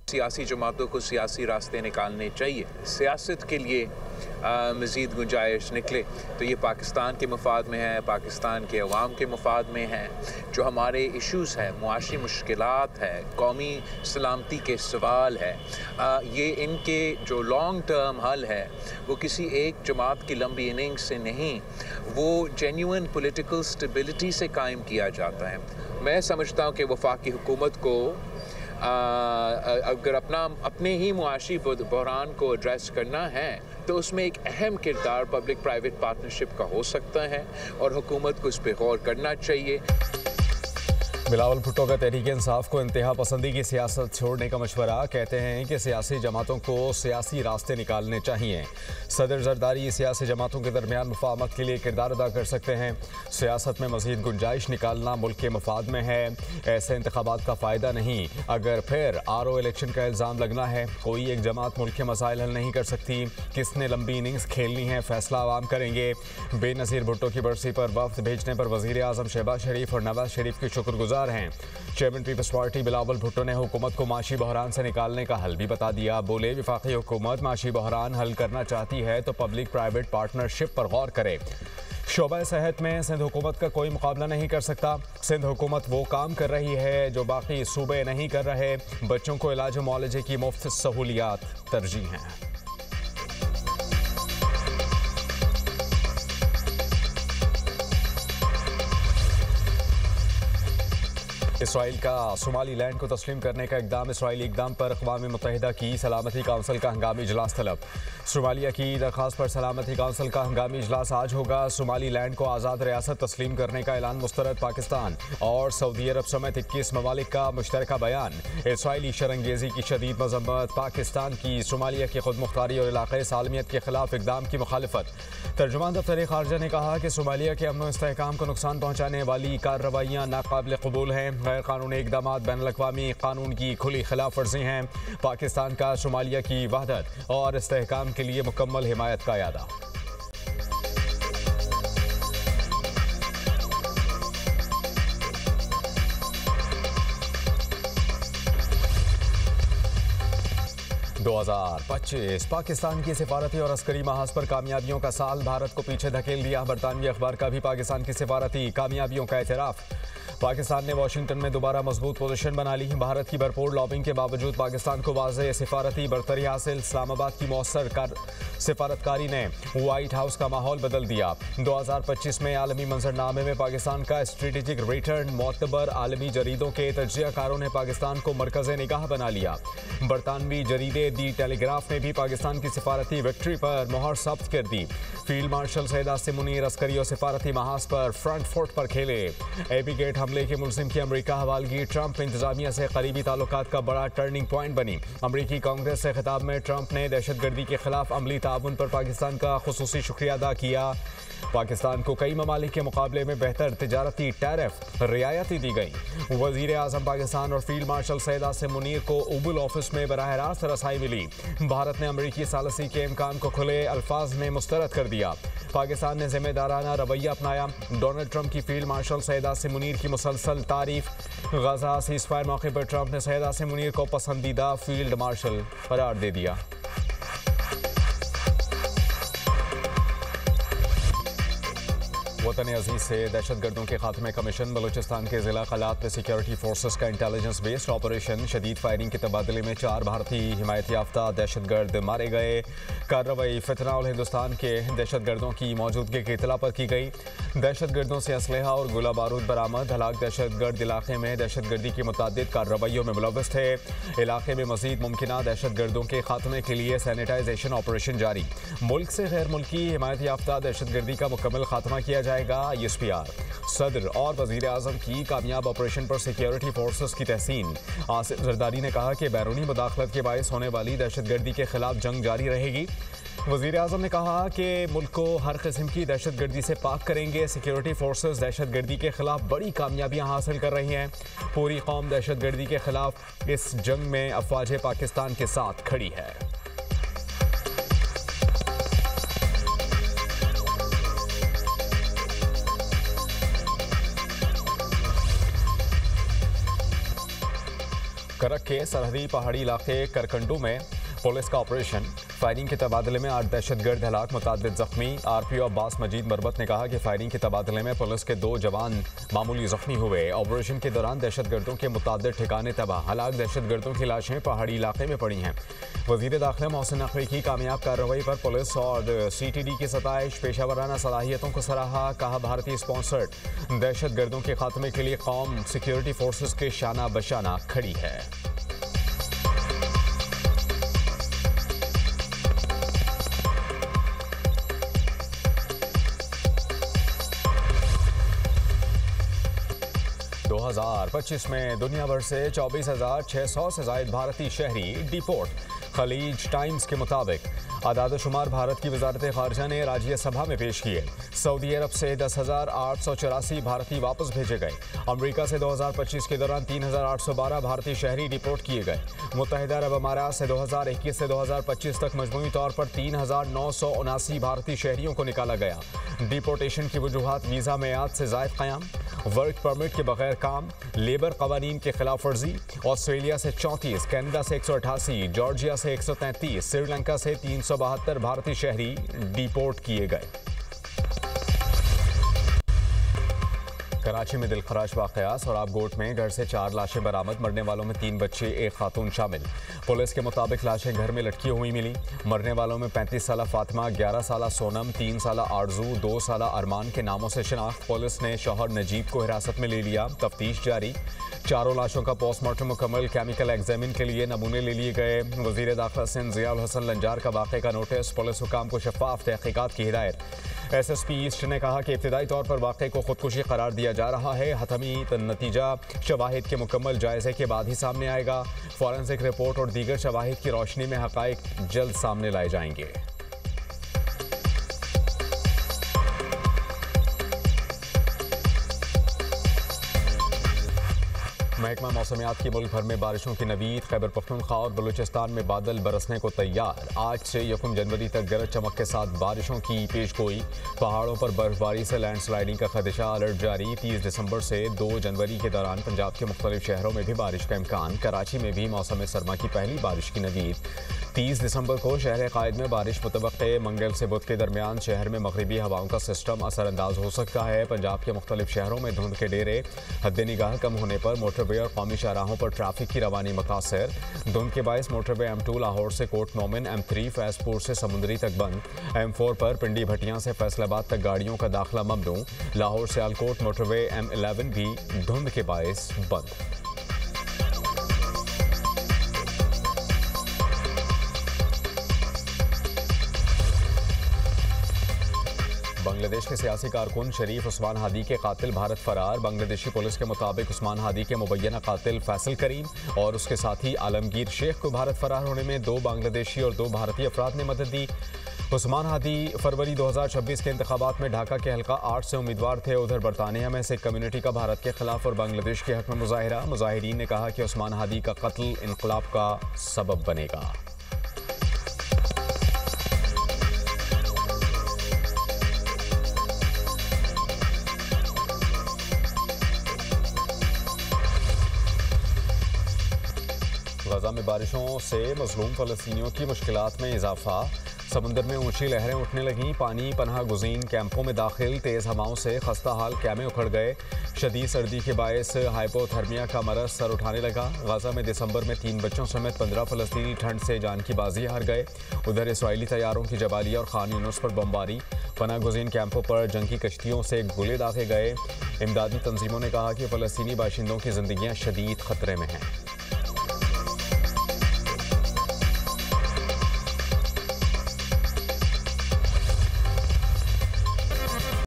सियासी जमातों को सियासी रास्ते निकालने चाहिए। सियासत के लिए मज़ीद गुंजाइश निकले तो ये पाकिस्तान के मफाद में है, पाकिस्तान के अवाम के मफाद में है। जो हमारे इश्यूज़ है, मुआशी मुश्किलात है, कौमी सलामती के सवाल है, ये इनके जो लॉन्ग टर्म हल है वो किसी एक जमात की लंबी इनिंग से नहीं, वो जेन्युइन पॉलिटिकल स्टेबिलिटी से कायम किया जाता है। मैं समझता हूँ कि वफाकी हुकूमत को अगर अपने ही मुआशी बहरान को एड्रेस करना है तो उसमें एक अहम किरदार पब्लिक प्राइवेट पार्टनरशिप का हो सकता है और हुकूमत को इस पर गौर करना चाहिए। बिलावल भुट्टो का तहरीक इंसाफ को इंतहा पसंदी की सियासत छोड़ने का मशवरा। कहते हैं कि सियासी जमातों को सियासी रास्ते निकालने चाहिए। सदर जरदारी सियासी जमातों के दरमियान मुफाहमत के लिए किरदार अदा कर सकते हैं। सियासत में मज़ीद गुंजाइश निकालना मुल्क के मफाद में है। ऐसे इंतखाबात का फ़ायदा नहीं। अगर फिर RO इलेक्शन का इल्ज़ाम लगना है, कोई एक जमात मुल्क के मसाइल हल नहीं कर सकती। किसने लंबी इनिंग्स खेलनी है, फैसला आवाम करेंगे। बेनज़ीर भुट्टो की बरसी पर वफ्द भेजने पर वज़ीर आज़म शहबाज शरीफ और नवाज शरीफ के शुक्रगुजार हैं। Chairman Peoples Party Bilawal Bhutto ने हुकूमत को माशी बहरान से निकालने का हल भी बता दिया। बोले, वफाकी हुकूमत माशी बहरान हल करना चाहती है तो पब्लिक प्राइवेट पार्टनरशिप पर गौर करे। शोबा सेहत में सिंध हुकूमत का कोई मुकाबला नहीं कर सकता। सिंध हुकूमत वो काम कर रही है जो बाकी सूबे नहीं कर रहे। बच्चों को इलाज मुआलजे की मुफ्त सहूलियात तरजीह हैं। इसराइल का सोमाली लैंड को तस्लीम करने का इकदाम। इसराइली इकदाम पर अक़वाम मुत्तहिदा की सलामती काउंसिल का हंगामी इजलास तलब। सोमालिया की दरख्वास्त पर सलामती काउंसिल का हंगामी इजलास आज होगा। सोमाली लैंड को आज़ाद रियासत तस्लीम करने का ऐलान मुस्तरद। पाकिस्तान और सऊदी अरब समेत 21 ममालिक का मुश्तरका बयान। इसराइली शरंगेज़ी की शदीद मज़म्मत। पाकिस्तान की सोमालिया की खुद मुख्तारी और इलाक़ाई सालमियत के खिलाफ इकदाम की मुखालिफत। तर्जुमान दफ्तर खारजा ने कहा कि सोमालिया के अमन व इस्तेहकाम को नुकसान पहुँचाने वाली कार्रवाइयाँ नाकाबिल क़बूल हैं। गैर कानूनी इक़दाम बैनुल-अक़वामी कानून की खुली खिलाफ वर्जी हैं। पाकिस्तान का सोमालिया की वहदत और इस्तेहकाम के लिए मुकम्मल हिमायत का इरादा। पाकिस्तान की सिफारती और अस्करी महाज पर कामयाबियों का साल। भारत को पीछे धकेल दिया। बरतानवी अखबार का भी पाकिस्तान की सिफारती कामयाबियों का एतराफ़। पाकिस्तान ने वाशिंगटन में दोबारा मजबूत पोजीशन बना ली। भारत की भरपूर लॉबिंग के बावजूद पाकिस्तान को वाज़ेह सिफारती बरतरी हासिल। इस्लामाबाद की मौसर सिफारतकारी ने व्हाइट हाउस का माहौल बदल दिया। 2025 में आलमी मंजरनामे में पाकिस्तान का स्ट्रेटेजिक रिटर्न। मोतबर आलमी जरीदों के तज्जियाकारों ने पाकिस्तान को मरकज़ निगाह बना लिया। बरतानवी जरीदे दी टेलीग्राफ ने भी पाकिस्तान की सिफारती विक्ट्री पर मोहर सब्त कर दी। फील्ड मार्शल सैयद आसिम मुनीर अस्करी और सिफारती महाज पर फ्रंट फुट पर खेले। एबी गेट हमले के मुलजिम की अमेरिका हवालगी। ट्रंप इंतजामिया से करीबी ताल्लुकात का बड़ा टर्निंग पॉइंट बनी। अमेरिकी कांग्रेस से खिताब में ट्रंप ने दहशतगर्दी के खिलाफ अमली ताउन पर पाकिस्तान का खुसूसी शुक्रिया अदा किया। पाकिस्तान को कई ममालिक के मुकाबले में बेहतर तिजारती टैरिफ रियायतें दी गई। वज़ीर आज़म पाकिस्तान और फील्ड मार्शल सैयद आसिम मुनीर को ओवल ऑफिस में बराह रास्त रसाई मिली। भारत ने अमेरिकी सालसी के इम्कान को खुले अल्फाज में मुस्तरद कर दिया। पाकिस्तान ने जिम्मेदाराना रवैया अपनाया। डोनाल्ड ट्रंप की फील्ड मार्शल सैयद आसिम मुनीर की मुसलसल तारीफ। गजा सीज़फायर मौके पर ट्रंप ने सैयद आसिम मुनीर को पसंदीदा फील्ड मार्शल करार दे दिया। वतन अजीज से दहशतगर्दों के खात्मे कमीशन। बलूचिस्तान के ज़िला कलात में सिक्योरिटी फोर्सेस का इंटेलिजेंस बेस्ड ऑपरेशन। शदीद फायरिंग के तबादले में 4 भारतीय हिमायत याफ्ता दहशतगर्द मारे गए। कार्रवाई फितना और हिंदुस्तान के दहशतगर्दों की मौजूदगी की इतला पर की गई। दहशतगर्दों से असलहा और गोला बारूद बरामद। हलाक दहशतगर्द इलाके में दहशतगर्दी की मुतादिद कार्रवाइयों में मुलव्वस थे। इलाके में मजीद मुमकिना दहशतगर्दों के खात्मे के लिए सैनिटाइजेशन ऑपरेशन जारी। मुल्क से गैर मुल्की हिमायत याफ्ता दहशतगर्दी का मुकम्मल खात्मा किया जाएगा। ISPR सदर और वज़ीर आज़म की कामयाब ऑपरेशन पर सिक्योरिटी फोर्सेस की तहसीन। आसिफ जरदारी ने कहा कि बैरूनी मुदाखलत के बायस होने वाली दहशतगर्दी के खिलाफ जंग जारी रहेगी। वज़ीर आज़म ने कहा कि मुल्क को हर किस्म की दहशतगर्दी से पाक करेंगे। सिक्योरिटी फोर्सेस दहशतगर्दी के खिलाफ बड़ी कामयाबियां हासिल कर रही हैं। पूरी कौम दहशतगर्दी के खिलाफ इस जंग में अफवाज पाकिस्तान के साथ खड़ी है। करक के सरहदी पहाड़ी इलाके करकंडू में पुलिस का ऑपरेशन। फायरिंग के तबादले में 8 दहशतगर्द हलाक, मुतादिद जख्मी। आरपीओ अब्बास मजीद मरबत ने कहा कि फायरिंग के तबादले में पुलिस के 2 जवान मामूली जख्मी हुए। ऑपरेशन के दौरान दहशतगर्दों के मुतादिद ठिकाने तबाह, हलाक दहशतगर्दों की लाशें पहाड़ी इलाके में पड़ी हैं। वजीर दाखिला मोहसिन नकवी की कामयाब कार्रवाई पर पुलिस और CTD की सताइश, पेशावराना सलाहियतों को सराहा। कहा भारतीय स्पॉन्सर्ड दहशतगर्दों के खात्मे के लिए कौम सिक्योरिटी फोर्सेस के शाना बशाना खड़ी है। दो 2025 में दुनिया भर से 24,600 से जायद भारतीय शहरी डिपोर्ट। खलीज टाइम्स के मुताबिक आदाद-ओ-शुमार भारत की वजारत खारजा ने राज्य सभा में पेश किए। सऊदी अरब से 10,884 भारतीय वापस भेजे गए। अमेरिका से 2025 के दौरान 3,812 भारतीय शहरी डिपोर्ट किए गए। मुत्तहिदा अरब अमारात से 2021 से 2025 तक मजमूई तौर पर 3,979 भारतीय शहरियों को निकाला गया। डिपोर्टेशन की वजूहात वीज़ा मेयाद से ज़ायद क़याम, वर्क परमिट के बगैर काम, लेबर कवानीन के खिलाफ वर्जी। ऑस्ट्रेलिया से 34, कनाडा से 188, जॉर्जिया से 133, श्रीलंका से 372 भारतीय शहरी डिपोर्ट किए गए। कराची में दिलखराश वाक़यात। सौराबगोट में घर से 4 लाशें बरामद, मरने वालों में 3 बच्चे, 1 खातून शामिल। पुलिस के मुताबिक लाशें घर में लटकी हुई मिली। मरने वालों में 35 साला फातिमा, 11 साला सोनम, 3 साला आरजू, 2 साला अरमान के नामों से शनाख्त। पुलिस ने शौहर नजीब को हिरासत में ले लिया, तफ्तीश जारी। चारों लाशों का पोस्टमार्टम मुकम्मल, केमिकल एग्जामिन के लिए नमूने ले लिए गए। वज़ीर दाखिला सिंध ज़ियाउल हसन लंजार का वाक़े का नोटिस, पुलिस हुकाम को शफाफ तहक़ीक़ात की हिदायत। SSP ईस्ट ने कहा कि इब्तिदाई तौर पर वाक़े को खुदकुशी करार दिया जा रहा है। हतमी नतीजा शवाहिद के मुकम्मल जायजे के बाद ही सामने आएगा। फॉरेंसिक रिपोर्ट और दीगर शवाहिद की रोशनी में हक़ाइक़ जल्द सामने लाए जाएंगे। महकमा मौसमियात की मुल्क भर में बारिशों की नवीद। खैबर पख्तूनख्वा और बलूचिस्तान में बादल बरसने को तैयार। आज से 1 जनवरी तक गरज चमक के साथ बारिशों की पेशगोई। पहाड़ों पर बर्फबारी से लैंडस्लाइडिंग का खदशा, अलर्ट जारी। 30 दिसंबर से 2 जनवरी के दौरान पंजाब के मुख्तलिफ शहरों में भी बारिश का इम्कान। कराची में भी मौसम सरमा की पहली बारिश की नवीद। 30 दिसंबर को शहर कायद में बारिश मुतवक्के। मंगल से बुध के दरमियान शहर में मगरिबी हवाओं का सिस्टम असरअंदाज हो सकता है। पंजाब के मुख्तलिफ शहरों में धुंध के डेरे। हद निगाह कम होने पर मोटरवे और कौमी शाहराहों पर ट्रैफिक की रवानी मुतासर। धुंध के बायस मोटरवे M2 लाहौर से कोट मोमिन, M3 फैजपुर से समुंदरी तक बंद। M4 पर पिंडी भटियां से फैसलाबाद तक गाड़ियों का दाखिला ममनू। लाहौर से आलकोट मोटरवे M11 भी धुंध के बायस बंद। बांग्लादेश के सियासी कारकुन शरीफ उस्मान हादी के कातिल भारत फरार। बांग्लादेशी पुलिस के मुताबिक उस्मान हादी के मुबैना कातिल फैसल करीम और उसके साथी आलमगीर शेख को भारत फरार होने में 2 बांग्लादेशी और 2 भारतीय अफराद ने मदद दी। उस्मान हादी फरवरी 2026 के इंतखाबात में ढाका के हल्का 8 से उम्मीदवार थे। उधर बरतानिया में सिख कम्युनिटी का भारत के खिलाफ और बांग्लादेश के हक में मुजाहिरा। मुजाहिरीन ने कहा कि उस्मान हादी का कत्ल इनकलाब का सबब बनेगा। गजा में बारिशों से मजलूम फ़लस्तीनियों की मुश्किलात में इजाफा। समुंदर में ऊंची लहरें उठने लगीं। पानी पनाह गुज़ीन कैंपों में दाखिल। तेज़ हवाओं से खस्ता हाल कैमे उखड़ गए। शदीद सर्दी के बायस हाइपोथर्मिया का मरज़ सर उठाने लगा। गजा में दिसंबर में 3 बच्चों समेत 15 फ़लस्तीनी ठंड से जान की बाजी हार गए। उधर इसराइली तैयारों की जबालिया और खान यूनुस पर बमबारी। पनाह गुज़ीन कैंपों पर जंगी कश्तियों से गोले दागे गए। इमदादी तंजीमों ने कहा कि फ़लस्तीनी बाशिंदों की ज़िंदगियाँ शदीद ख़तरे में हैं।